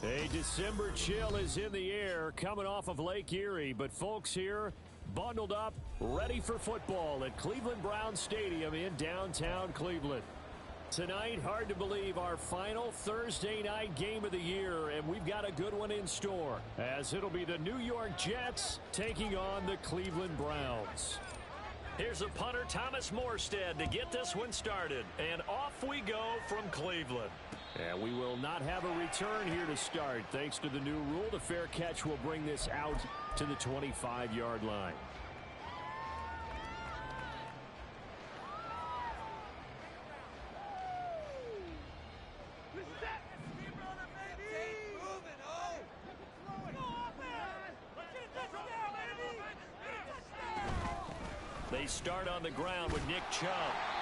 A December chill is in the air coming off of Lake Erie, but folks here bundled up, ready for football at Cleveland Browns Stadium in downtown Cleveland. Tonight, hard to believe, our final Thursday night game of the year, and we've got a good one in store, as it'll be the New York Jets taking on the Cleveland Browns. Here's the punter, Thomas Morstead, to get this one started, and off we go from Cleveland. And we will not have a return here to start. Thanks to the new rule, the fair catch will bring this out to the 25-yard line. They start on the ground with Nick Chubb.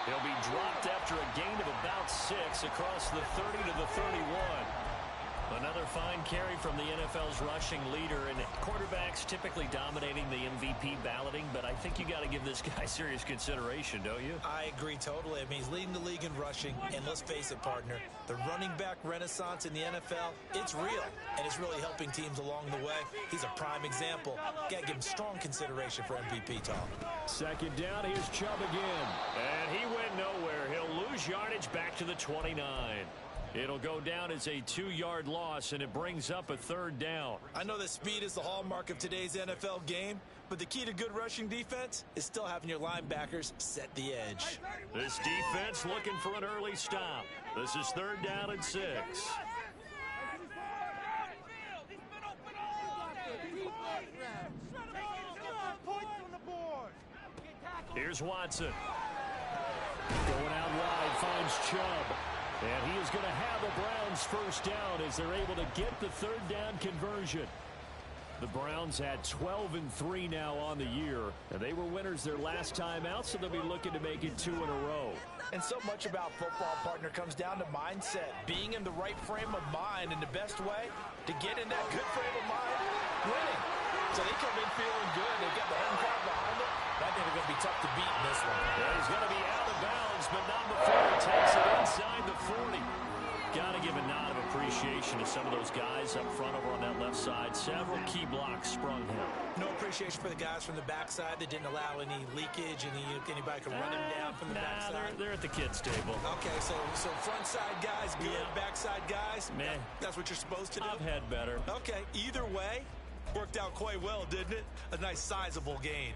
He'll be dropped after a gain of about 6 across the 30 to the 31. Another fine carry from the NFL's rushing leader, and quarterbacks typically dominating the MVP balloting, but I think you got to give this guy serious consideration, don't you? I agree totally. I mean, he's leading the league in rushing, and let's face it, partner, the running back renaissance in the NFL, it's real, and it's really helping teams along the way. He's a prime example. Got to give him strong consideration for MVP talk. Second down, here's Chubb again. And he went nowhere. He'll lose yardage back to the 29. It'll go down as a 2-yard loss, and it brings up a third down. I know that speed is the hallmark of today's NFL game, but the key to good rushing defense is still having your linebackers set the edge. This defense looking for an early stop. This is third down and 6. Here's Watson. Going out wide, finds Chubb. And he is going to have the Browns first down as they're able to get the third down conversion. The Browns had 12-3 now on the year, and they were winners their last time out, so they'll be looking to make it 2 in a row. And so much about football, partner, comes down to mindset, being in the right frame of mind, and the best way to get in that good frame of mind, winning. So they come in feeling good. They've got the home crowd behind them. I think they're going to be tough to beat in this one. Yeah, he's going to be out of bounds, but not before he takes it inside the 40. Got to give a nod of appreciation to some of those guys up front over on that left side. Several key blocks sprung him. No appreciation for the guys from the backside that didn't allow any leakage, anybody could run him down from the backside. They're at the kids' table. Okay, so front side guys good, yeah. Backside guys, man, that's what you're supposed to do? I've had better. Okay, either way, worked out quite well, didn't it? A nice sizable gain.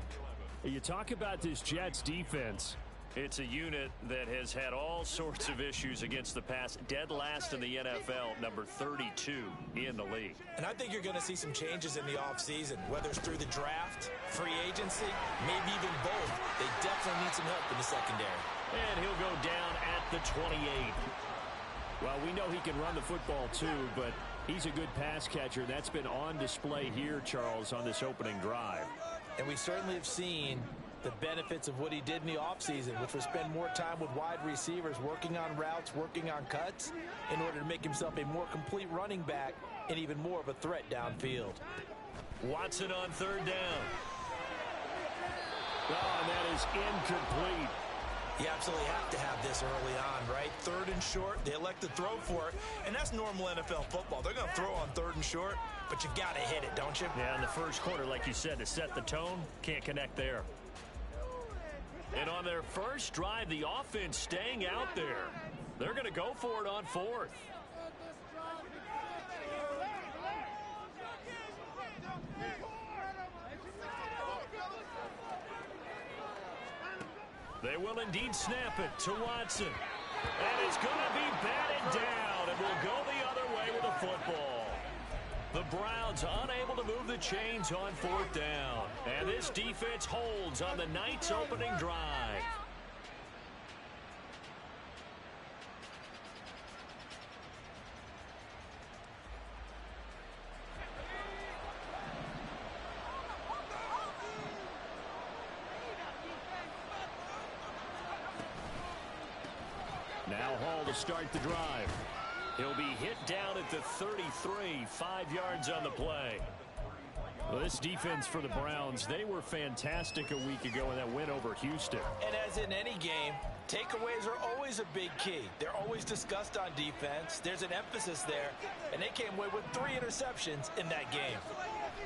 You talk about this Jets defense. It's a unit that has had all sorts of issues against the pass. Dead last in the NFL, number 32 in the league. And I think you're going to see some changes in the offseason, whether it's through the draft, free agency, maybe even both. They definitely need some help in the secondary. And he'll go down at the 28. Well, we know he can run the football too, but he's a good pass catcher. That's been on display here, Charles, on this opening drive. And we certainly have seen the benefits of what he did in the offseason, which was spend more time with wide receivers, working on routes, working on cuts, in order to make himself a more complete running back and even more of a threat downfield. Watson on third down. Oh, and that is incomplete. You absolutely have to have this early on, right? Third and short, they elect to throw for it, and that's normal NFL football. They're going to throw on third and short, but you got to hit it, don't you? Yeah, in the first quarter, like you said, to set the tone, can't connect there. And on their first drive, the offense staying out there. They're going to go for it on fourth. They will indeed snap it to Watson. And it's going to be batted down, and will go the other way with the football. The Browns unable to move the chains on fourth down. And this defense holds on the night's opening drive. Now Hall to start the drive. He'll be hit down at the 33, 5 yards on the play. Well, this defense for the Browns, they were fantastic a week ago in that win over Houston. And as in any game, takeaways are always a big key. They're always discussed on defense. There's an emphasis there, and they came away with 3 interceptions in that game.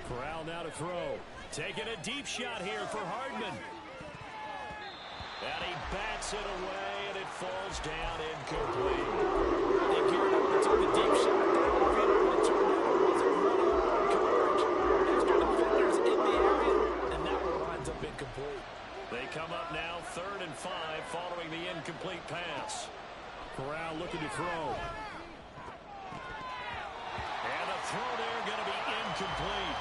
Corral now to throw. Taking a deep shot here for Hardman. And he bats it away, and it falls down incomplete. They geared up and took a deep shot downfield, and it turned out it wasn't running coverage. Extra defenders in the area, and that one winds up incomplete. They come up now 3rd and 5 following the incomplete pass. Corral looking to throw. And the throw there going to be incomplete.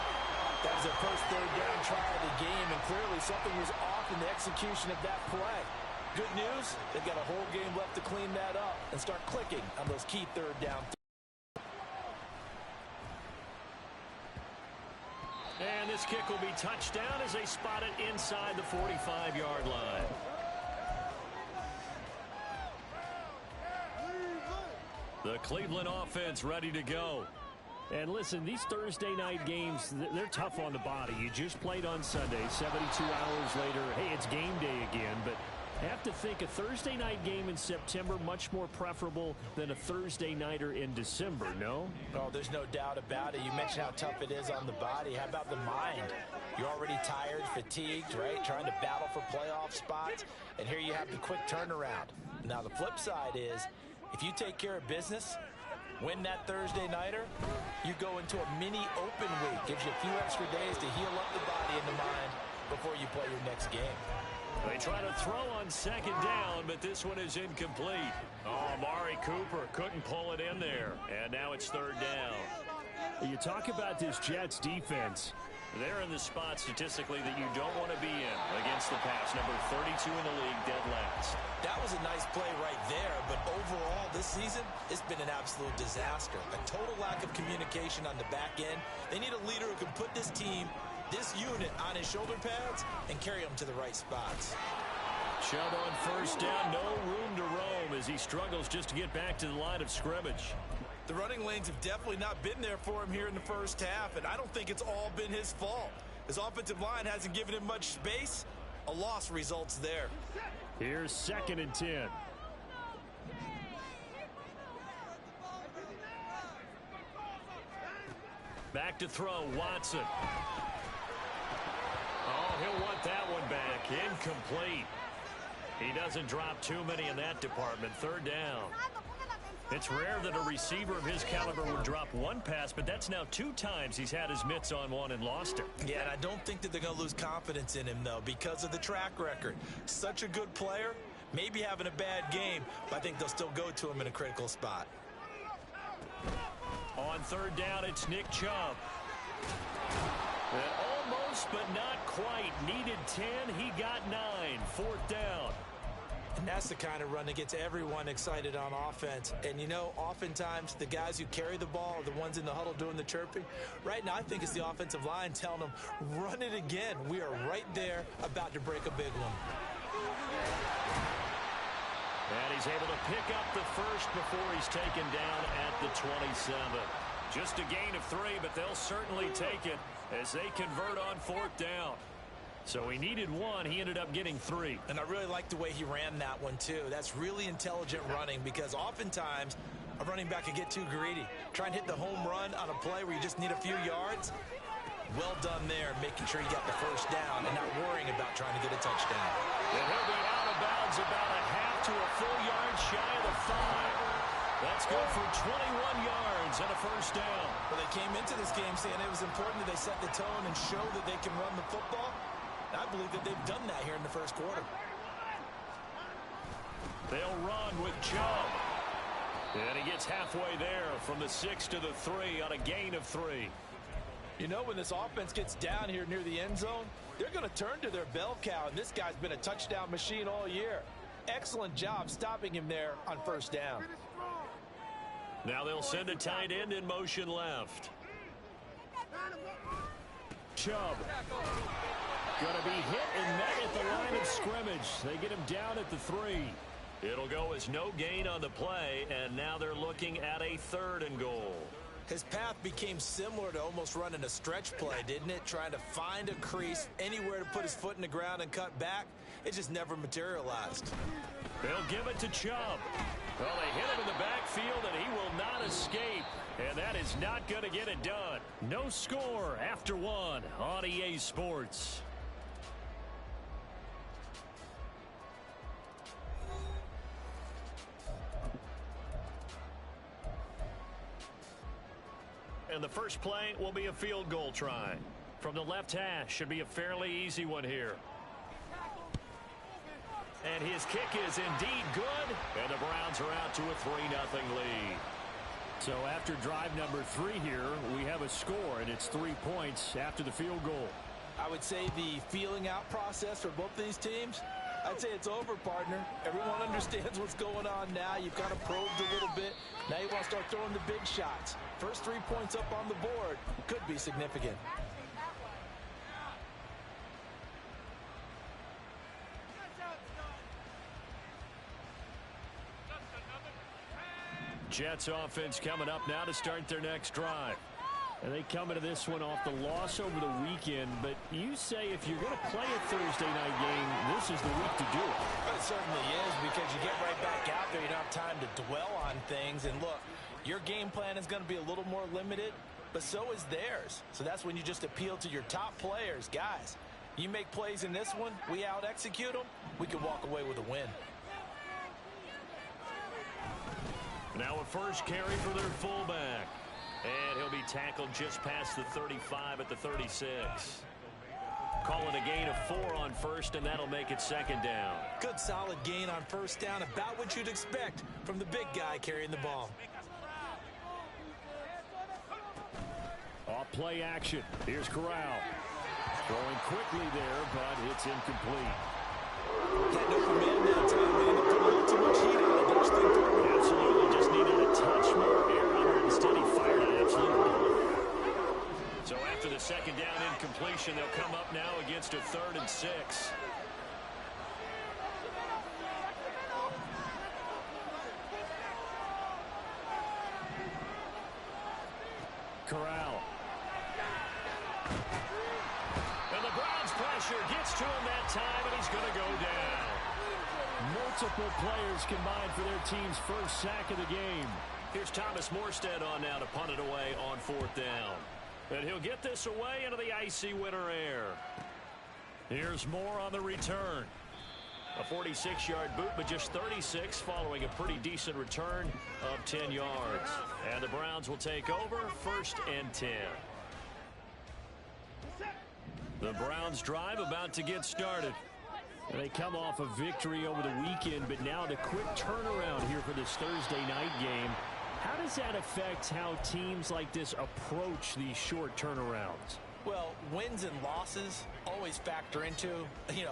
That was their first 3rd down try of the game, and clearly something was off in the execution of that play. Good news, they've got a whole game left to clean that up and start clicking on those key 3rd down. And this kick will be touchdown as they spot it inside the 45-yard line. The Cleveland offense ready to go. And listen, these Thursday night games, they're tough on the body. You just played on Sunday, 72 hours later. Hey, it's game day again, but I have to think a Thursday night game in September much more preferable than a Thursday nighter in December, no? Oh, there's no doubt about it. You mentioned how tough it is on the body. How about the mind? You're already tired, fatigued, right? Trying to battle for playoff spots, and here you have the quick turnaround. Now, the flip side is, if you take care of business, win that Thursday nighter, you go into a mini open week. Gives you a few extra days to heal up the body and the mind before you play your next game. They try to throw on 2nd down, but this one is incomplete. Oh, Amari Cooper couldn't pull it in there. And now it's 3rd down. You talk about this Jets defense. They're in the spot statistically that you don't want to be in against the pass. Number 32 in the league, dead last. That was a nice play right there, but overall this season, it's been an absolute disaster. A total lack of communication on the back end. They need a leader who can put this team, this unit, on his shoulder pads and carry them to the right spots. Chubb on 1st down, no room to roam as he struggles just to get back to the line of scrimmage. The running lanes have definitely not been there for him here in the first half, and I don't think it's all been his fault. His offensive line hasn't given him much space. A loss results there. Here's 2nd and 10. Back to throw, Watson. Oh, he'll want that one back. Incomplete. He doesn't drop too many in that department. 3rd down. It's rare that a receiver of his caliber would drop one pass, but that's now 2 times he's had his mitts on one and lost it. Yeah, and I don't think that they're going to lose confidence in him, though, because of the track record. Such a good player, maybe having a bad game, but I think they'll still go to him in a critical spot. On 3rd down, it's Nick Chubb. And almost, but not quite. Needed 10, he got 9. 4th down. And that's the kind of run that gets everyone excited on offense. And, you know, oftentimes the guys who carry the ball are the ones in the huddle doing the chirping. Right now, I think it's the offensive line telling them, run it again. We are right there about to break a big one. And he's able to pick up the first before he's taken down at the 27. Just a gain of 3, but they'll certainly take it as they convert on 4th down. So he needed 1. He ended up getting 3. And I really like the way he ran that one, too. That's really intelligent running because oftentimes a running back can get too greedy. Try and hit the home run on a play where you just need a few yards. Well done there, making sure you got the first down and not worrying about trying to get a touchdown. And he'll be out of bounds about a half to a full yard shy of the 5. That's good for 21 yards and a first down. Well, they came into this game saying it was important that they set the tone and show that they can run the football. I believe that they've done that here in the first quarter. They'll run with Chubb. And he gets halfway there from the 6 to the 3 on a gain of 3. You know, when this offense gets down here near the end zone, they're going to turn to their bell cow, and this guy's been a touchdown machine all year. Excellent job stopping him there on 1st down. Now they'll send a tight end in motion left. Chubb. Going to be hit and met at the line of scrimmage. They get him down at the 3. It'll go as no gain on the play, and now they're looking at a 3rd and goal. His path became similar to almost running a stretch play, didn't it? Trying to find a crease, anywhere to put his foot in the ground and cut back. It just never materialized. They'll give it to Chubb. Well, they hit him in the backfield, and he will not escape. And that is not going to get it done. No score after one on EA Sports. And the first play will be a field goal try. From the left hash, should be a fairly easy one here. And his kick is indeed good. And the Browns are out to a 3-0 lead. So after drive number 3 here, we have a score, and it's 3 points after the field goal. I would say the feeling out process for both these teams, I'd say it's over, partner. Everyone understands what's going on now. You've kind of probed a little bit. Now you want to start throwing the big shots. First 3 points up on the board could be significant. Jets offense coming up now to start their next drive. And they come into this one off the loss over the weekend, but you say if you're going to play a Thursday night game, this is the week to do it. It certainly is, because you get right back out there. You don't have time to dwell on things. And look, your game plan is going to be a little more limited, but so is theirs. So that's when you just appeal to your top players. Guys, you make plays in this one, we out-execute them, we can walk away with a win. Now a first carry for their fullback. And he'll be tackled just past the 35 at the 36. Calling a gain of 4 on first, and that'll make it second down. Good solid gain on first down, about what you'd expect from the big guy carrying the ball. Off play action. Here's Corral. Throwing quickly there, but it's incomplete. Had no command that time. They ended up putting a little too much heat on it. Don't you think, Thor? Absolutely. Just needed a touch more air under it. Instead, he fired an absolute bullet. So after the second down incompletion, they'll come up now against a 3rd and 6. Corral. And the Browns pressure gets to him that time, and he's going to go down. Multiple players combined for their team's first sack of the game. Here's Thomas Morstead on now to punt it away on 4th down. And he'll get this away into the icy winter air. Here's Moore on the return. A 46-yard boot, but just 36 following a pretty decent return of 10 yards. And the Browns will take over 1st and 10. The Browns drive about to get started. And they come off a victory over the weekend, but now the quick turnaround here for this Thursday night game. How does that affect how teams like this approach these short turnarounds? Well, wins and losses always factor into,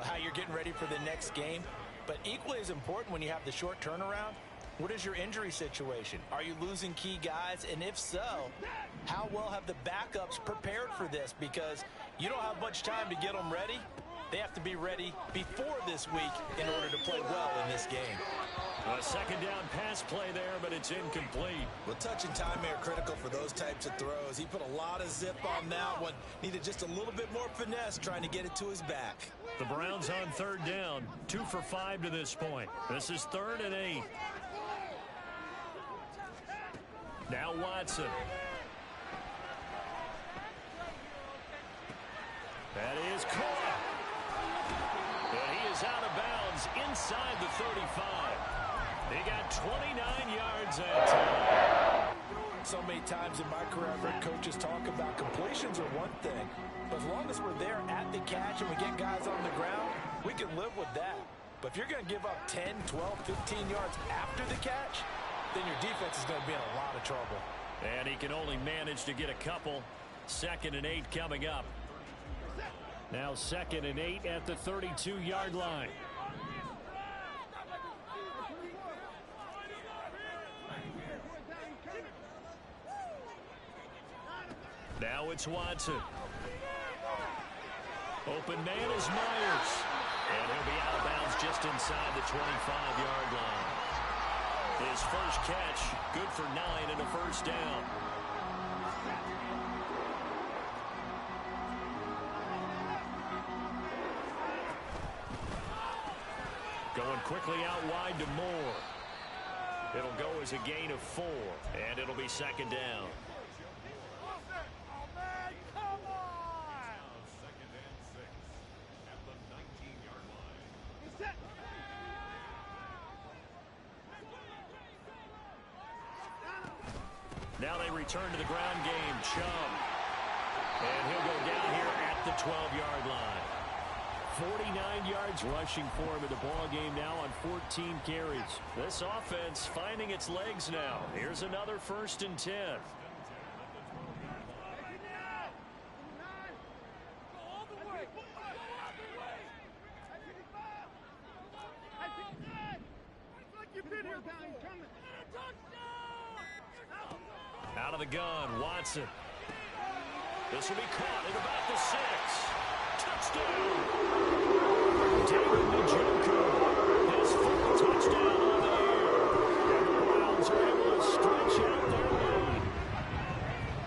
how you're getting ready for the next game. But equally as important when you have the short turnaround, what is your injury situation? Are you losing key guys? And if so, how well have the backups prepared for this? Because you don't have much time to get them ready. They have to be ready before this week in order to play well in this game. A second down pass play there, but it's incomplete. Well, touch and time are critical for those types of throws. He put a lot of zip on that one. Needed just a little bit more finesse trying to get it to his back. The Browns on 3rd down, 2 for 5 to this point. This is 3rd and 8. Now Watson. That is caught. And he is out of bounds inside the 35. He got 29 yards that time. So many times in my career, I've heard coaches talk about completions are one thing. But as long as we're there at the catch and we get guys on the ground, we can live with that. But if you're going to give up 10, 12, 15 yards after the catch, then your defense is going to be in a lot of trouble. And he can only manage to get a couple. 2nd and 8 coming up. Now 2nd and 8 at the 32-yard line. Now it's Watson. Open man is Myers. And he'll be out of bounds just inside the 25-yard line. His first catch, good for 9 and a first down. Going quickly out wide to Moore. It'll go as a gain of 4, and it'll be second down. Now they return to the ground game. Chubb. And he'll go down here at the 12-yard line. 49 yards rushing for him in the ball game now on 14 carries. This offense finding its legs now. Here's another 1st and 10. Out of the gun, Watson. This will be caught at about the 6. Touchdown! David Njoku, his 4th touchdown on the year. And the Browns are able to stretch out their lead.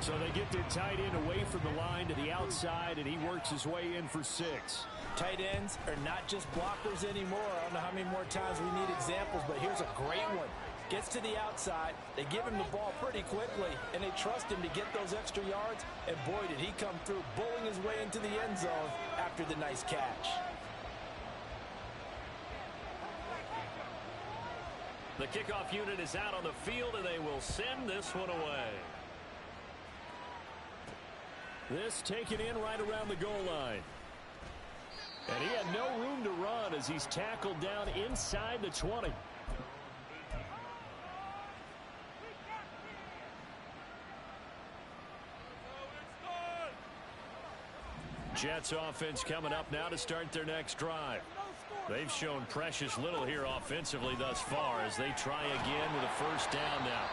So they get their tight end away from the line to the outside, and he works his way in for 6. Tight ends are not just blockers anymore. I don't know how many more times we need examples, but here's a great one. Gets to the outside, they give him the ball pretty quickly, and they trust him to get those extra yards, and boy, did he come through, bowling his way into the end zone after the nice catch. The kickoff unit is out on the field, and they will send this one away. This taken in right around the goal line. And he had no room to run as he's tackled down inside the 20. Jets offense coming up now to start their next drive. They've shown precious little here offensively thus far as they try again with a 1st down now.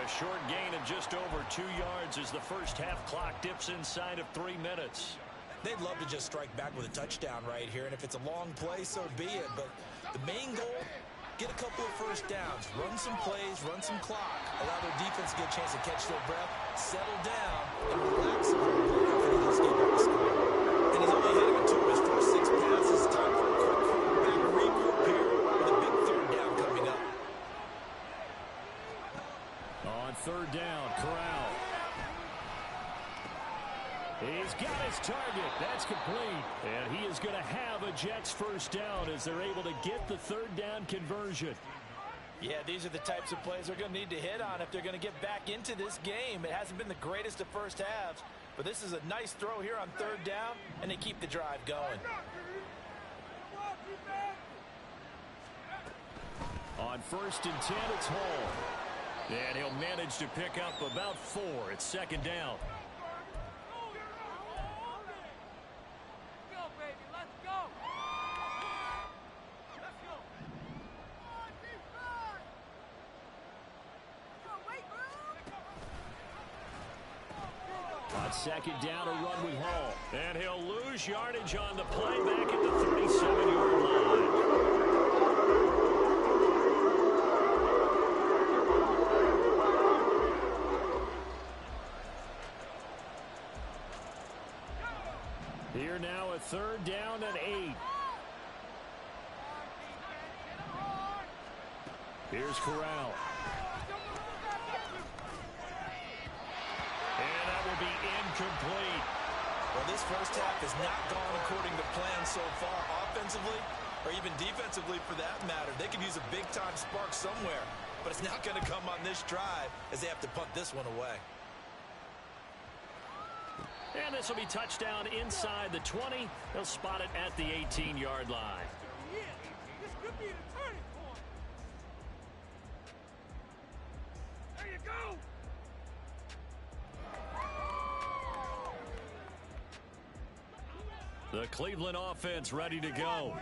A short gain of just over 2 yards as the first half clock dips inside of 3 minutes. They'd love to just strike back with a touchdown right here, and if it's a long play, so be it. But the main goal, get a couple of 1st downs, run some plays, run some clock, allow their defense to get a chance to catch their breath, settle down, and relax a little bit after they just gave up a score. And he's only hitting 2 of his first 6 passes. Time for a quick quarterback regroup here with a big 3rd down coming up. On 3rd down, Corral. He's got his target. That's complete. And he is going to have a Jets 1st down as they're able to get the 3rd down conversion. Yeah, these are the types of plays they're going to need to hit on if they're going to get back into this game. It hasn't been the greatest of first halves, but this is a nice throw here on 3rd down, and they keep the drive going. On 1st and 10, it's Hall. And he'll manage to pick up about 4. It's 2nd down. On 2nd down, a run with Hall. And he'll lose yardage on the play back at the 37-yard line. Here now a 3rd down and 8. Here's Corral. Be incomplete. Well, this first half has not gone according to plan so far, offensively or even defensively for that matter. They could use a big-time spark somewhere, but it's not going to come on this drive as they have to punt this one away. And this will be touchdown inside the 20. They'll spot it at the 18-yard line. Yeah, this could be the turning point. There you go. The Cleveland offense ready to go.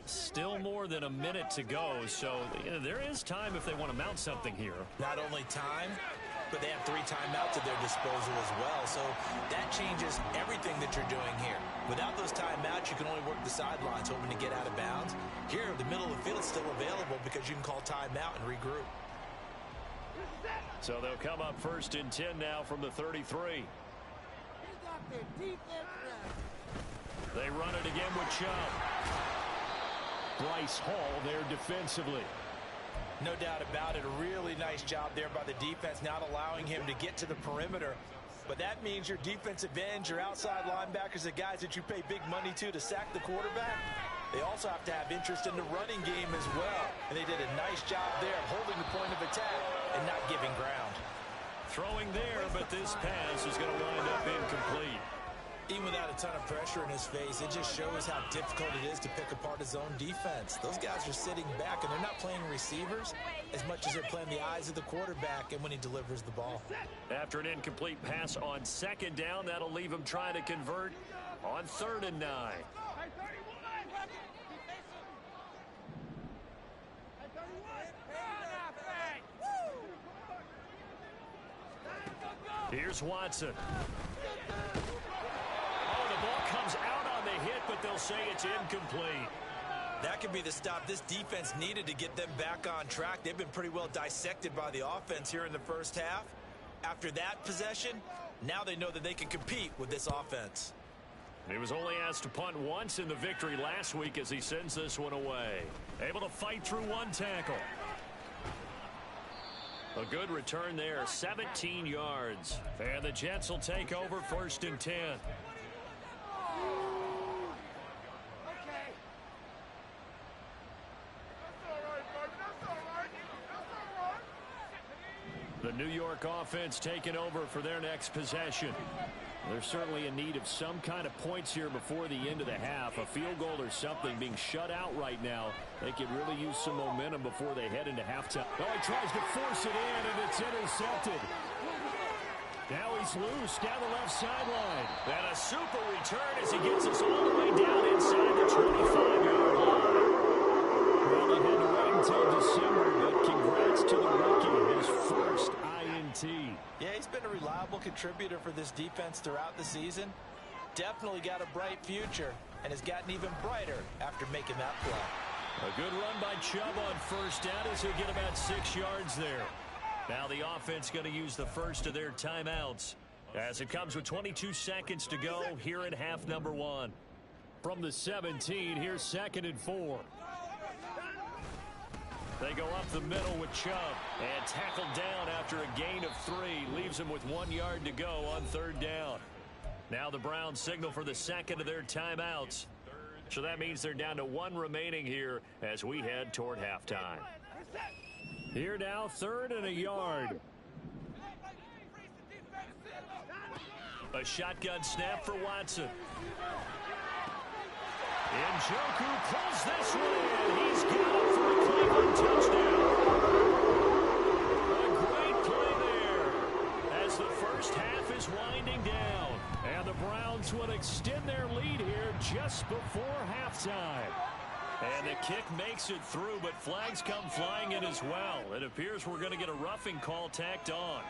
Still more than a minute to go, so there is time if they want to mount something here. Not only time, but they have 3 timeouts at their disposal as well, so that changes everything that you're doing here. Without those timeouts, you can only work the sidelines, hoping to get out of bounds. Here, the middle of the field is still available because you can call timeout and regroup. So they'll come up 1st and 10 now from the 33. They run it They run it again with Chubb. Bryce Hall there defensively. No doubt about it. A really nice job there by the defense, not allowing him to get to the perimeter. But that means your defensive ends, your outside linebackers, the guys that you pay big money to sack the quarterback, they also have to have interest in the running game as well. And they did a nice job there of holding the point of attack and not giving ground. Throwing there, but this pass is going to wind up incomplete. Even without a ton of pressure in his face, it just shows how difficult it is to pick apart his own defense. Those guys are sitting back, and they're not playing receivers as much as they're playing the eyes of the quarterback and when he delivers the ball. After an incomplete pass on second down, that'll leave him trying to convert on 3rd and 9. Here's Watson. Oh, the ball comes out on the hit, but they'll say it's incomplete. That could be the stop this defense needed to get them back on track. They've been pretty well dissected by the offense here in the first half. After that possession, now they know that they can compete with this offense. He was only asked to punt once in the victory last week as he sends this one away. Able to fight through one tackle. A good return there, 17 yards. And the Jets will take over 1st and 10. The New York offense taking over for their next possession. They're certainly in need of some kind of points here before the end of the half. A field goal or something, being shut out right now. They could really use some momentum before they head into halftime. Oh, he tries to force it in, and it's intercepted. Now he's loose down the left sideline. And a super return as he gets us all the way down inside the 25-yard line. Well, they had to wait until December, but congrats to the rookie, his first INT. Yeah, he's been a reliable contributor for this defense throughout the season. Definitely got a bright future and has gotten even brighter after making that play. A good run by Chubb on 1st down as he'll get about 6 yards there. Now the offense going to use the first of their timeouts as it comes with 22 seconds to go here in half number 1. From the 17, here's 2nd and 4. They go up the middle with Chubb and tackled down after a gain of 3. Leaves him with 1 yard to go on 3rd down. Now the Browns signal for the 2nd of their timeouts. So that means they're down to 1 remaining here as we head toward halftime. Here now, 3rd and a yard. A shotgun snap for Watson. Njoku pulls this one in. He's got it for a Cleveland touchdown. A great play there as the first half is winding down. And the Browns will extend their lead here just before halftime. And the kick makes it through, but flags come flying in as well. It appears we're going to get a roughing call tacked on.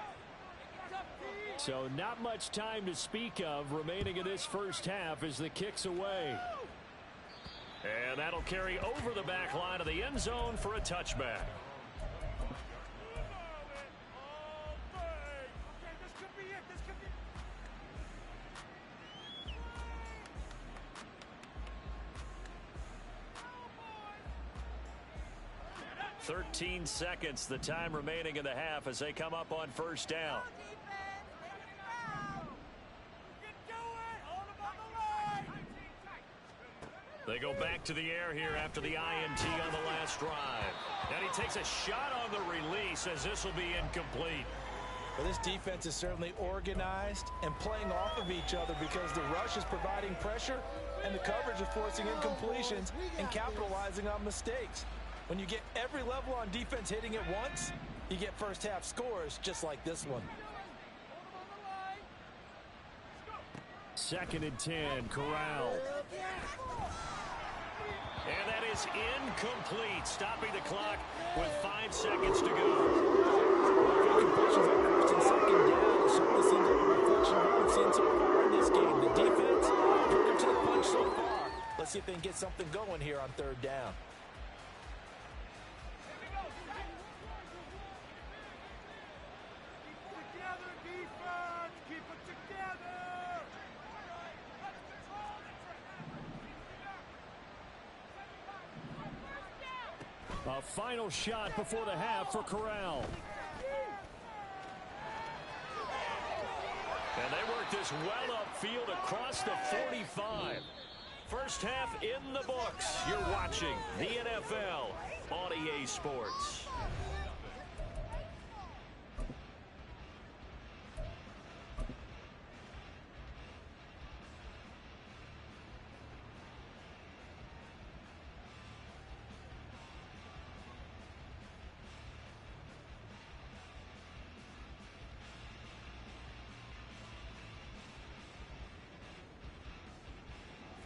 So not much time to speak of remaining in this first half as the kick's away. And that'll carry over the back line of the end zone for a touchback. "13 seconds, the time remaining in the half as they come up on 1st down. They go back to the air here after the INT on the last drive. And he takes a shot on the release as this will be incomplete. Well, this defense is certainly organized and playing off of each other because the rush is providing pressure and the coverage is forcing incompletions and capitalizing on mistakes. When you get every level on defense hitting at once, you get first half scores just like this one. 2nd and 10, Corral. And that is incomplete, stopping the clock with 5 seconds to go. Incompletions on 1st and 2nd down. It certainly seems like a reflection of what we've seen so far in this game. The defense took them to the punch so far. Let's see if they can get something going here on 3rd down. A final shot before the half for Corral. And they work this well upfield across the 45. First half in the books. You're watching the NFL on EA Sports.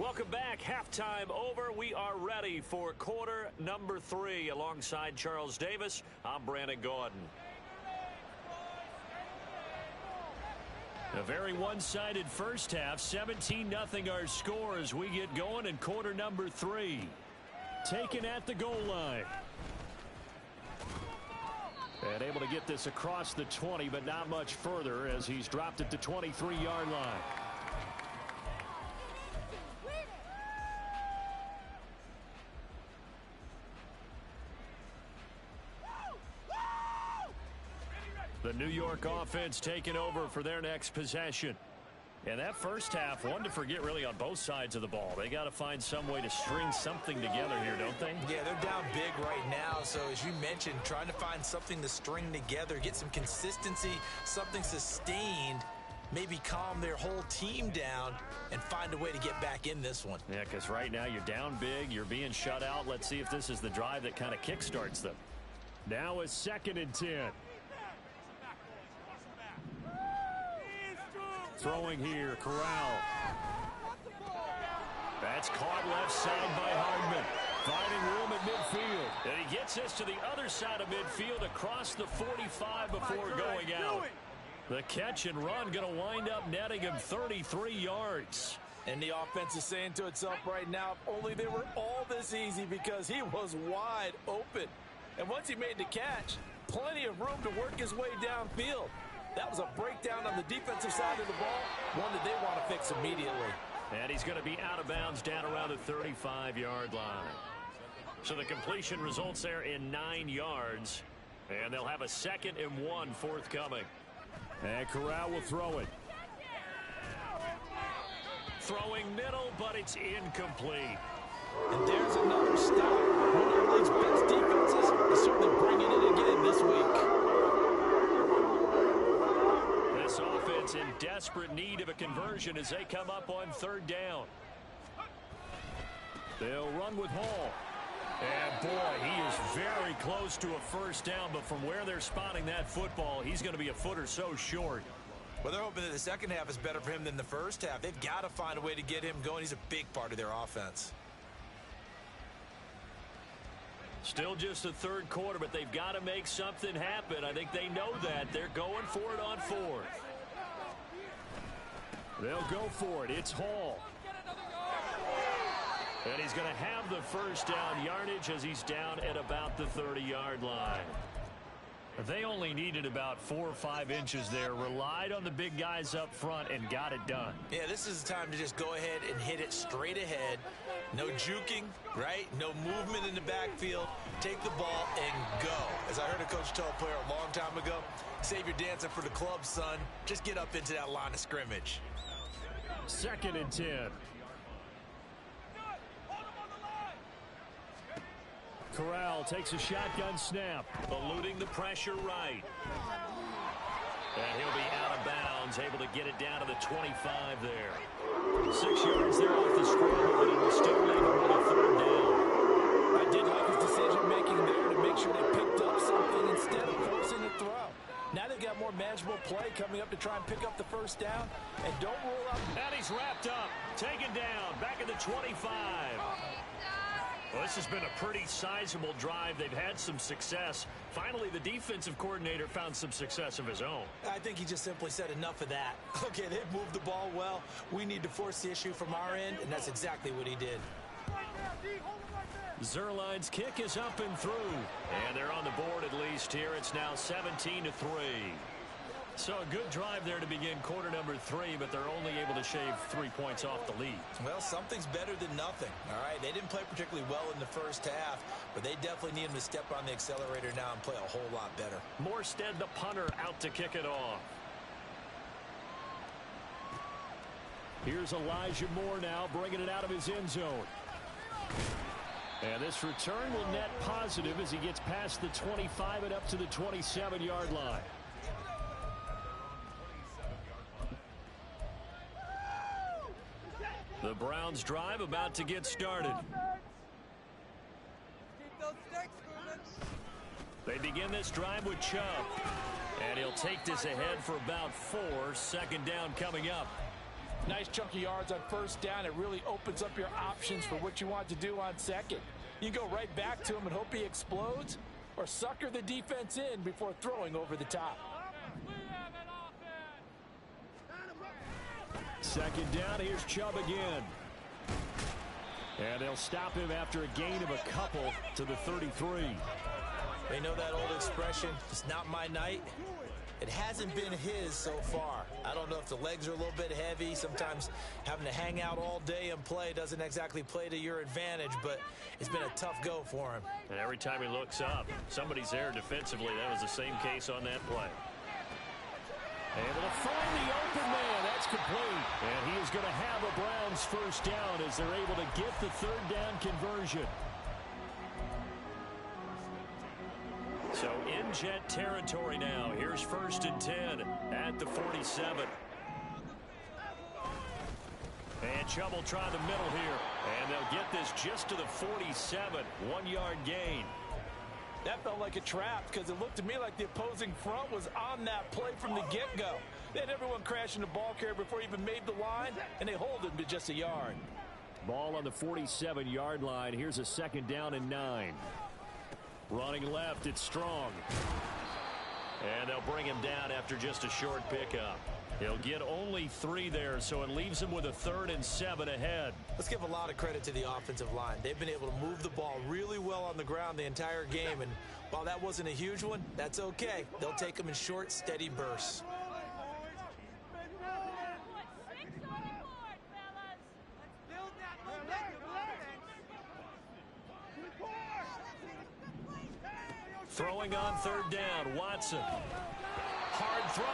Welcome back. Halftime over. We are ready for quarter number 3. Alongside Charles Davis, I'm Brandon Gaudin. A very one-sided first half. 17-0 our score as we get going in quarter number 3. Taken at the goal line. And able to get this across the 20, but not much further as he's dropped it to 23-yard line. The New York offense taking over for their next possession. And that first half, one to forget really on both sides of the ball. They got to find some way to string something together here, don't they? Yeah, they're down big right now. So as you mentioned, trying to find something to string together, get some consistency, something sustained, maybe calm their whole team down and find a way to get back in this one. Yeah, because right now you're down big, you're being shut out. Let's see if this is the drive that kind of kickstarts them. Now a 2nd and 10. Throwing here, Corral. That's caught left side by Hardman. Finding room at midfield. And he gets this to the other side of midfield across the 45 before going out. The catch and run going to wind up netting him 33 yards. And the offense is saying to itself right now, if only they were all this easy, because he was wide open. And once he made the catch, plenty of room to work his way downfield. That was a breakdown on the defensive side of the ball, one that they want to fix immediately. And he's going to be out of bounds down around the 35-yard line. So the completion results there in 9 yards. And they'll have a 2nd and 1 forthcoming. And Corral will throw it. Throwing middle, but it's incomplete. And there's another stop. One of the league's best defenses is certainly bringing it again this week. This offense in desperate need of a conversion as they come up on 3rd down. They'll run with Hall. And boy, he is very close to a first down, but from where they're spotting that football, he's going to be a foot or so short. Well, they're hoping that the second half is better for him than the first half. They've got to find a way to get him going. He's a big part of their offense. Still just the 3rd quarter, but they've got to make something happen. I think they know that. They're going for it on 4th. They'll go for it. It's Hall. And he's going to have the first down yardage as he's down at about the 30-yard line. They only needed about 4 or 5 inches there, relied on the big guys up front, and got it done. Yeah, this is the time to just go ahead and hit it straight ahead. No juking, right? No movement in the backfield. Take the ball and go. As I heard a coach tell a player a long time ago, save your dancing for the club, son. Just get up into that line of scrimmage. 2nd and 10. Corral takes a shotgun snap. Eluding the pressure right. And he'll be out of bounds, able to get it down to the 25 there. 6 yards there off the scramble, but it will still leave him with a 3rd down. I did like his decision-making there to make sure they picked up something instead of forcing the throw. Now they've got more manageable play coming up to try and pick up the first down. And don't roll up. And he's wrapped up, taken down, back at the 25. Well, this has been a pretty sizable drive. They've had some success. Finally, the defensive coordinator found some success of his own. I think he just simply said enough of that. Okay, they've moved the ball well. We need to force the issue from our end, and that's exactly what he did. Zerline's kick is up and through. And they're on the board at least here. It's now 17-3. So a good drive there to begin quarter number 3, but they're only able to shave 3 points off the lead. Well, something's better than nothing. All right, they didn't play particularly well in the first half, but they definitely need him to step on the accelerator now and play a whole lot better. Morstead, the punter, out to kick it off. Here's Elijah Moore now bringing it out of his end zone. And this return will net positive as he gets past the 25 and up to the 27-yard line. The Browns drive about to get started. They begin this drive with Chubb. And he'll take this ahead for about 4. Second down coming up. Nice chunky yards on first down. It really opens up your options for what you want to do on second. You go right back to him and hope he explodes, or sucker the defense in before throwing over the top. Second down, here's Chubb again. And they'll stop him after a gain of a couple to the 33. They know that old expression, it's not my night. It hasn't been his so far. I don't know if the legs are a little bit heavy. Sometimes having to hang out all day and play doesn't exactly play to your advantage, but it's been a tough go for him. And every time he looks up, somebody's there defensively. That was the same case on that play. Able to find the open man. That's complete. And he is going to have a Browns first down as they're able to get the third down conversion. So in Jet territory now. Here's 1st and 10 at the 47. And Chubb will try the middle here. And they'll get this just to the 47. 1-yard gain. That felt like a trap because it looked to me like the opposing front was on that play from the get-go. They had everyone crashing the ball carrier before he even made the line, and they hold him to just a yard. Ball on the 47-yard line. Here's a second down and 9. Running left, it's Strong. And they'll bring him down after just a short pickup. He'll get only 3 there, so it leaves him with a 3rd and 7 ahead. Let's give a lot of credit to the offensive line. They've been able to move the ball really well on the ground the entire game, and while that wasn't a huge one, that's okay. They'll take them in short, steady bursts. Throwing on 3rd down, Watson. Hard throw,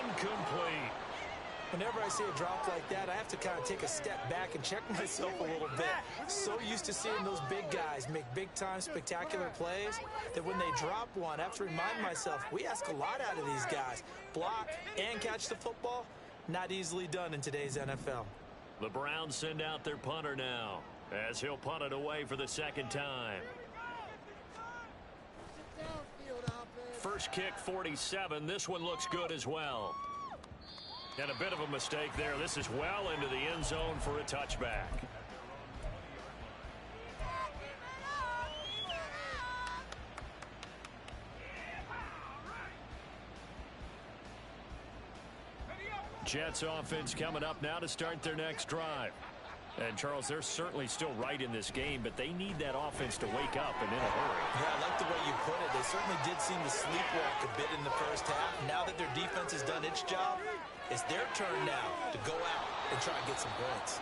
incomplete. Whenever I see a drop like that, I have to kind of take a step back and check myself a little bit. So used to seeing those big guys make big-time spectacular plays that when they drop one, I have to remind myself, we ask a lot out of these guys. Block and catch the football, not easily done in today's NFL. The Browns send out their punter now as he'll punt it away for the 2nd time. First kick, 47. This one looks good as well. And a bit of a mistake there. This is well into the end zone for a touchback. Jets offense coming up now to start their next drive. And, Charles, they're certainly still right in this game, but they need that offense to wake up and in a hurry. Yeah, I like the way you put it. They certainly did seem to sleepwalk a bit in the first half. Now that their defense has done its job, it's their turn now to go out and try and get some points.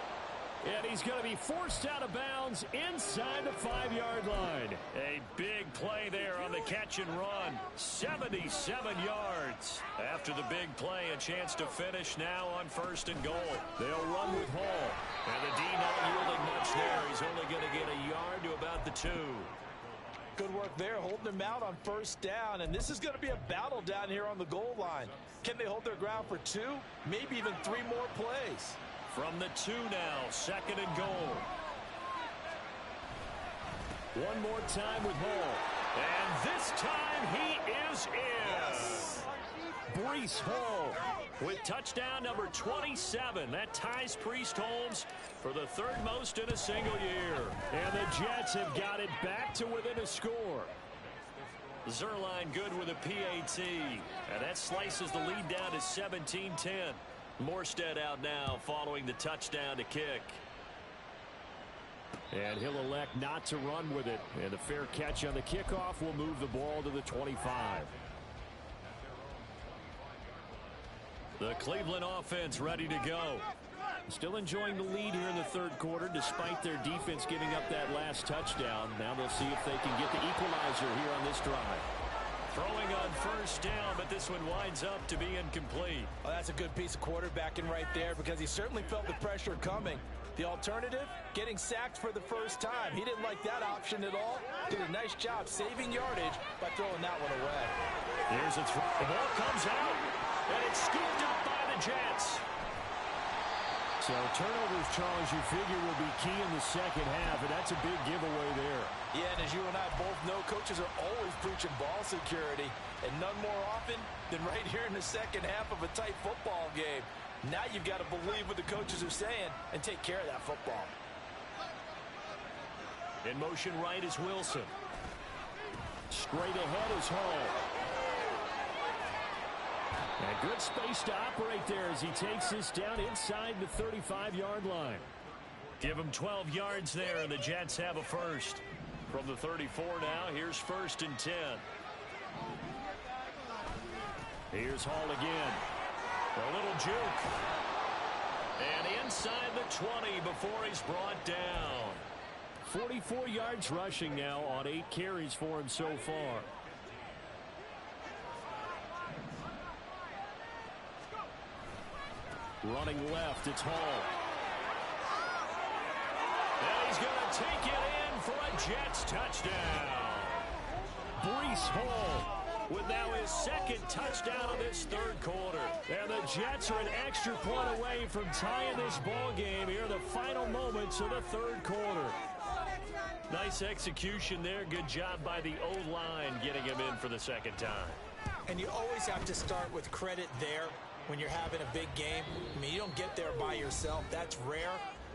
And he's going to be forced out of bounds inside the 5-yard line. A big play there on the catch and run. 77 yards. After the big play, a chance to finish now on 1st and goal. They'll run with Hall. And the D not yielding much there. He's only going to get a yard to about the 2. Good work there, holding them out on 1st down. And this is going to be a battle down here on the goal line. Can they hold their ground for 2, maybe even 3 more plays? From the 2 now, 2nd and goal. One more time with Hall. And this time he is in. Yes. Breece Hall with touchdown number 27. That ties Priest Holmes for the 3rd most in a single year. And the Jets have got it back to within a score. Zerline good with a PAT. And that slices the lead down to 17-10. Morstead out now following the touchdown to kick. And he'll elect not to run with it. And the fair catch on the kickoff will move the ball to the 25. The Cleveland offense ready to go. Still enjoying the lead here in the third quarter despite their defense giving up that last touchdown. Now they'll see if they can get the equalizer here on this drive. Throwing on first down, but this one winds up to be incomplete. Well, that's a good piece of quarterbacking right there because he certainly felt the pressure coming. The alternative, getting sacked for the first time. He didn't like that option at all. Did a nice job saving yardage by throwing that one away. Here's a throw. The ball comes out, and it's scooped up by the Jets. So turnovers, Charles, you figure will be key in the second half, and that's a big giveaway there. Yeah, and as you and I both know, coaches are always preaching ball security, and none more often than right here in the second half of a tight football game. Now you've got to believe what the coaches are saying and take care of that football. In motion right is Wilson. Straight ahead is Hall. And good space to operate there as he takes this down inside the 35-yard line. Give him 12 yards there, and the Jets have a first. From the 34 now, here's 1st and 10. Here's Hall again. A little juke. And inside the 20 before he's brought down. 44 yards rushing now on 8 carries for him so far. Running left, it's Hall. And he's going to take it in for a Jets touchdown. Breece Hall with now his 2nd touchdown of this third quarter. And the Jets are an extra point away from tying this ball game here in the final moments of the third quarter. Nice execution there. Good job by the O-line getting him in for the 2nd time. And you always have to start with credit there when you're having a big game. I mean, you don't get there by yourself. That's rare.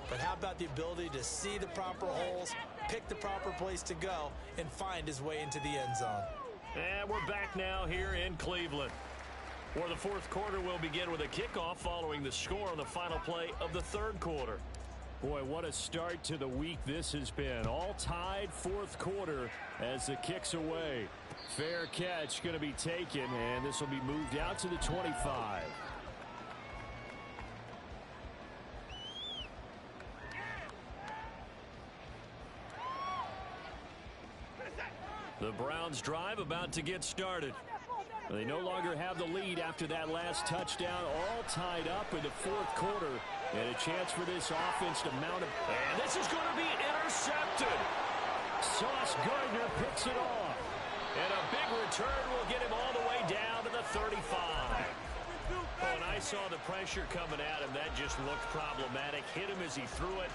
But how about the ability to see the proper holes, pick the proper place to go, and find his way into the end zone? And we're back now here in Cleveland, where the 4th quarter will begin with a kickoff following the score on the final play of the 3rd quarter. Boy, what a start to the week this has been. All tied 4th quarter as the kick's away. Fair catch going to be taken, and this will be moved out to the 25. The Browns drive about to get started. They no longer have the lead after that last touchdown, all tied up in the 4th quarter. And a chance for this offense to mount it. And this is going to be intercepted. Sauce Gardner picks it off. And a big return will get him all the way down to the 35. Oh, and I saw the pressure coming at him. That just looked problematic. Hit him as he threw it,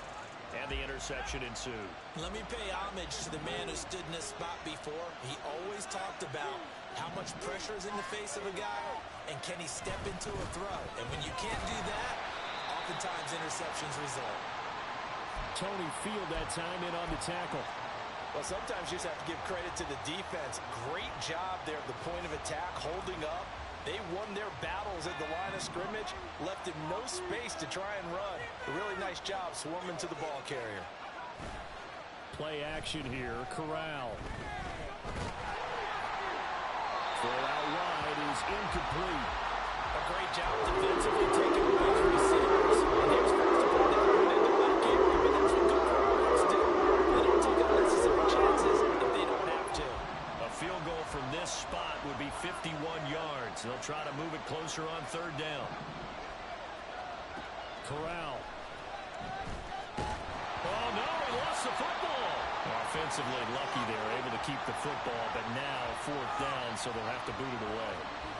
and the interception ensued. Let me pay homage to the man who stood in this spot before. He always talked about how much pressure is in the face of a guy, and can he step into a throw. And when you can't do that, oftentimes interceptions result. Tony Field that time in on the tackle. Well, sometimes you just have to give credit to the defense. Great job there at the point of attack, holding up. They won their battles at the line of scrimmage, left him no space to try and run. A really nice job swarming to the ball carrier. Play action here, Corral. Throw out wide is incomplete. A great job defensively taking away his receivers. And he was forced to put that one in the back area, but that's what good quarterbacks do. They don't take unnecessary chances if they don't have to. A field goal from this spot would be 51 yards. They'll try to move it closer on 3rd down. Corral. Oh, no, he lost the football. Offensively lucky they were able to keep the football, but now 4th down, so they'll have to boot it away.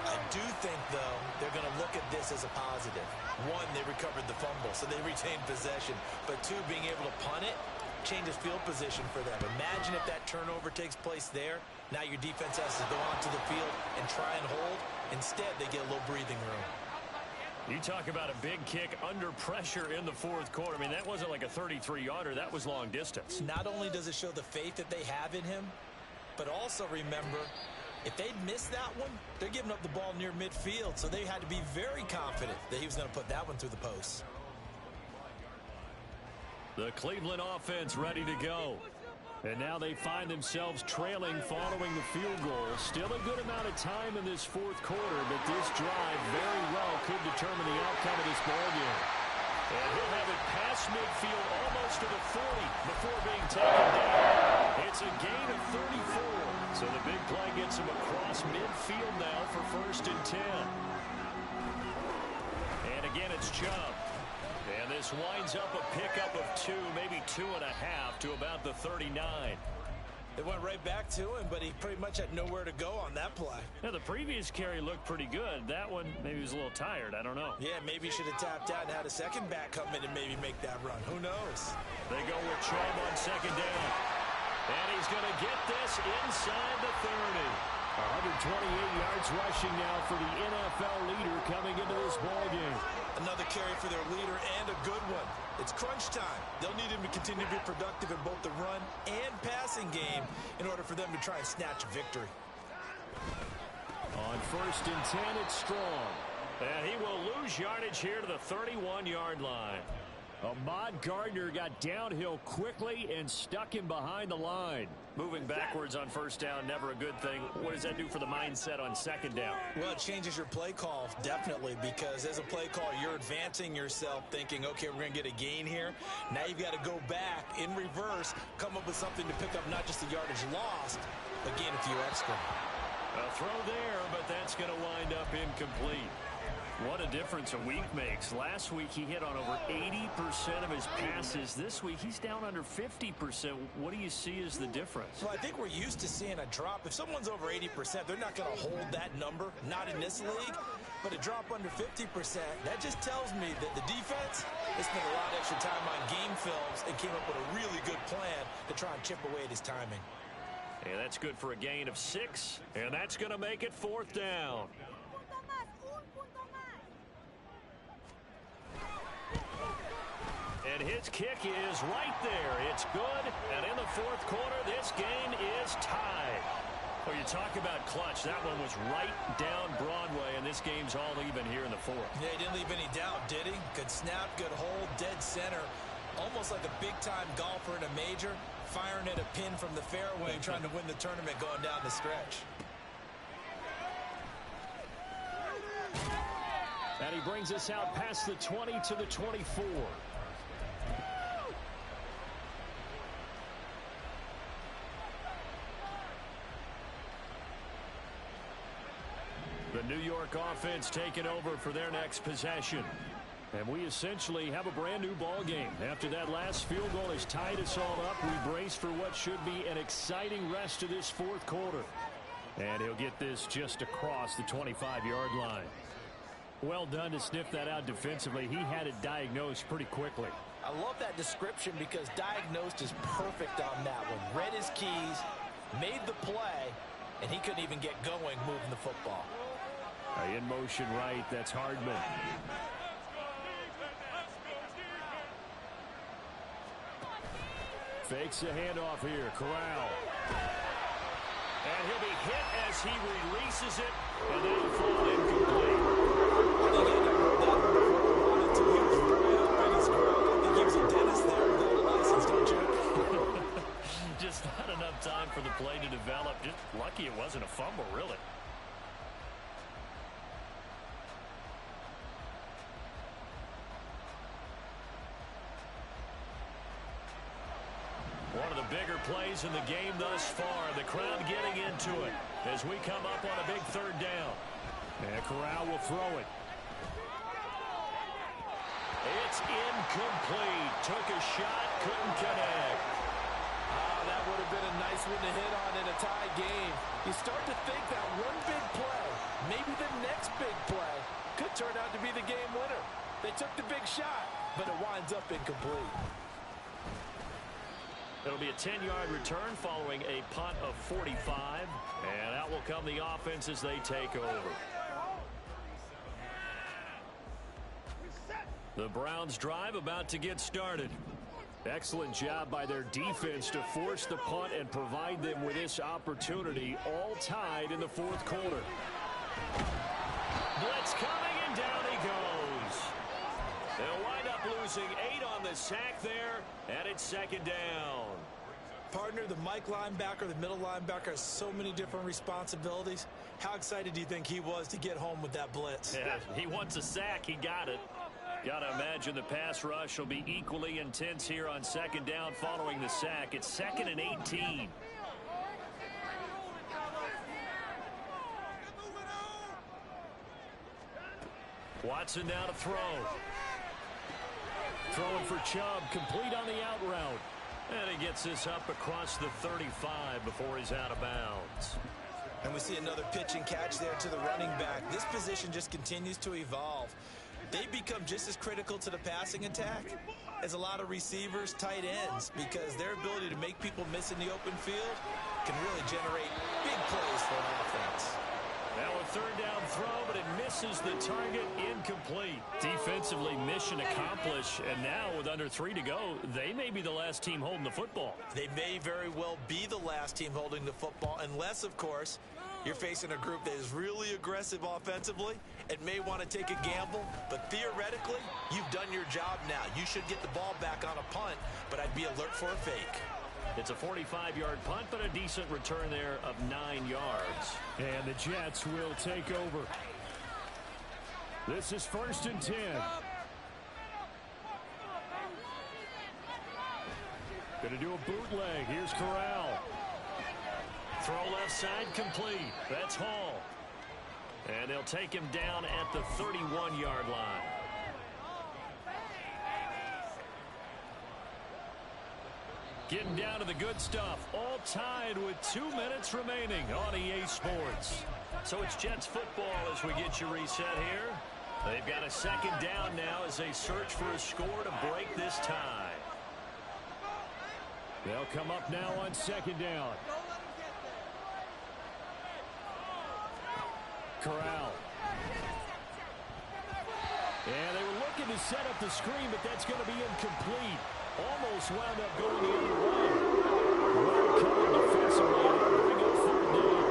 I do think, though, they're going to look at this as a positive. One, they recovered the fumble, so they retained possession. But two, being able to punt it changes field position for them. Imagine if that turnover takes place there. Now your defense has to go onto the field and try and hold. Instead, they get a little breathing room. You talk about a big kick under pressure in the 4th quarter. I mean, that wasn't like a 33-yarder. That was long distance. Not only does it show the faith that they have in him, but also remember, if they'd missed that one, they're giving up the ball near midfield, so they had to be very confident that he was going to put that one through the post. The Cleveland offense ready to go. And now they find themselves trailing following the field goal. Still a good amount of time in this fourth quarter, but this drive very well could determine the outcome of this ballgame. And he'll have it past midfield almost to the 40 before being taken down. It's a gain of 34. So the big play gets him across midfield now for 1st and 10. And again, it's Chubb. And this winds up a pickup of 2, maybe 2.5 to about the 39. They went right back to him, but he pretty much had nowhere to go on that play. Now, the previous carry looked pretty good. That one, maybe he was a little tired. I don't know. Yeah, maybe he should have tapped out and had a second back come in and maybe make that run. Who knows? They go with Chubb on 2nd down. And he's going to get this inside the 30. 128 yards rushing now for the NFL leader coming into this ballgame. Another carry for their leader and a good one. It's crunch time. They'll need him to continue to be productive in both the run and passing game in order for them to try and snatch a victory. On 1st and 10, it's Strong. And he will lose yardage here to the 31-yard line. Ahmad Gardner got downhill quickly and stuck him behind the line. Moving backwards on 1st down, never a good thing. What does that do for the mindset on 2nd down? Well, it changes your play call, definitely, because as a play call, you're advancing yourself thinking, okay, we're going to get a gain here. Now you've got to go back in reverse, come up with something to pick up not just the yardage lost, but gain a few extra. A throw there, but that's going to wind up incomplete. What a difference a week makes. Last week he hit on over 80% of his passes. This week he's down under 50%. What do you see as the difference? Well, I think we're used to seeing a drop. If someone's over 80%, they're not going to hold that number, not in this league. But a drop under 50%, that just tells me that the defense has spent a lot of extra time on game films and came up with a really good plan to try and chip away at his timing. And that's good for a gain of 6. And that's going to make it 4th down. And his kick is right there. It's good. And in the 4th quarter, this game is tied. Well, you talk about clutch. That one was right down Broadway, and this game's all even here in the 4th. Yeah, he didn't leave any doubt, did he? Good snap, good hold, dead center. Almost like a big-time golfer in a major, firing at a pin from the fairway, trying to win the tournament going down the stretch. And he brings us out past the 20 to the 24. The New York offense taking over for their next possession. And we essentially have a brand new ball game. After that last field goal has tied us all up, we brace for what should be an exciting rest of this 4th quarter. And he'll get this just across the 25-yard line. Well done to sniff that out defensively. He had it diagnosed pretty quickly. I love that description because diagnosed is perfect on that one. Read his keys, made the play, and he couldn't even get going moving the football. In motion right, that's Hardman. Fakes the handoff here, Corral. And he'll be hit as he releases it, and that'll fall incomplete. I think I never heard that before. He wanted to. He was way up in his grill. I think he was a dentist there without a license, don't you? Just not enough time for the play to develop. Just lucky it wasn't a fumble, really. One of the bigger plays in the game thus far. The crowd getting into it as we come up on a big 3rd down. And Corral will throw it. It's incomplete. Took a shot, couldn't connect. That would have been a nice one to hit on in a tie game. You start to think that one big play, maybe the next big play, could turn out to be the game winner. They took the big shot, but it winds up incomplete. It'll be a 10-yard return following a punt of 45. And out will come the offense as they take over. The Browns drive about to get started. Excellent job by their defense to force the punt and provide them with this opportunity, all tied in the 4th quarter. Blitz coming, and down he goes. They'll wind up losing 8 on the sack there, and it's 2nd down. partner, the Mike linebacker, the middle linebacker, has so many different responsibilities. How excited do you think he was to get home with that blitz? Yeah, he wants a sack. He got it. Got to imagine the pass rush will be equally intense here on second down following the sack. It's 2nd and 18. Watson now to throw. Throwing for Chubb, complete on the out route. And he gets this up across the 35 before he's out of bounds. And we see another pitch and catch there to the running back. This position just continues to evolve. They become just as critical to the passing attack as a lot of receivers, tight ends, because their ability to make people miss in the open field can really generate big plays for an offense. Now a third down throw, but it misses the target, incomplete. Defensively, mission accomplished, and now with under 3 to go, they may be the last team holding the football. They may very well be the last team holding the football, unless, of course, you're facing a group that is really aggressive offensively and may want to take a gamble, but theoretically, you've done your job now. You should get the ball back on a punt, but I'd be alert for a fake. It's a 45-yard punt, but a decent return there of 9 yards. And the Jets will take over. This is 1st and 10. Going to do a bootleg. Here's Corral. Throw left side complete. That's Hall. And they'll take him down at the 31-yard line. Getting down to the good stuff. All tied with 2 minutes remaining on EA Sports. So it's Jets football as we get you reset here. They've got a 2nd down now as they search for a score to break this tie. They'll come up now on 2nd down. Corral. And they were looking to set up the screen, but that's going to be incomplete. Almost wound up going the other way. Well covered defensively, and they'll bring up 3rd down.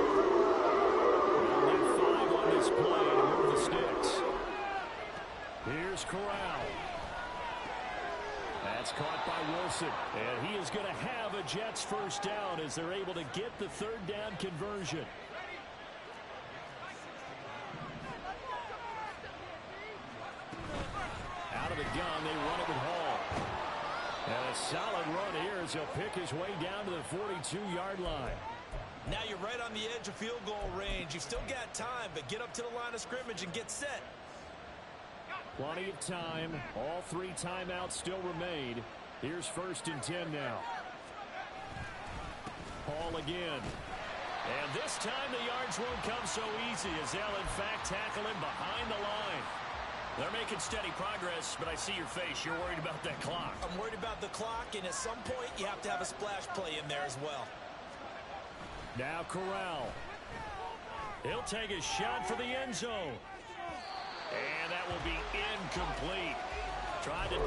They'll need 5 on this play to move the sticks. Here's Corral. That's caught by Wilson, and he is going to have a Jets 1st down as they're able to get the 3rd down conversion. Out of the gun, they run it with Hall. And a solid run here as he'll pick his way down to the 42-yard line. Now you're right on the edge of field goal range. You've still got time, but get up to the line of scrimmage and get set. Plenty of time. All 3 timeouts still remain. Here's 1st and 10 now. Hall again. And this time the yards won't come so easy as they'll in fact tackle him behind the line. They're making steady progress, but I see your face. You're worried about that clock. I'm worried about the clock, and at some point you have to have a splash play in there as well. Now Corral. He'll take a shot for the end zone. And that will be incomplete. Tried to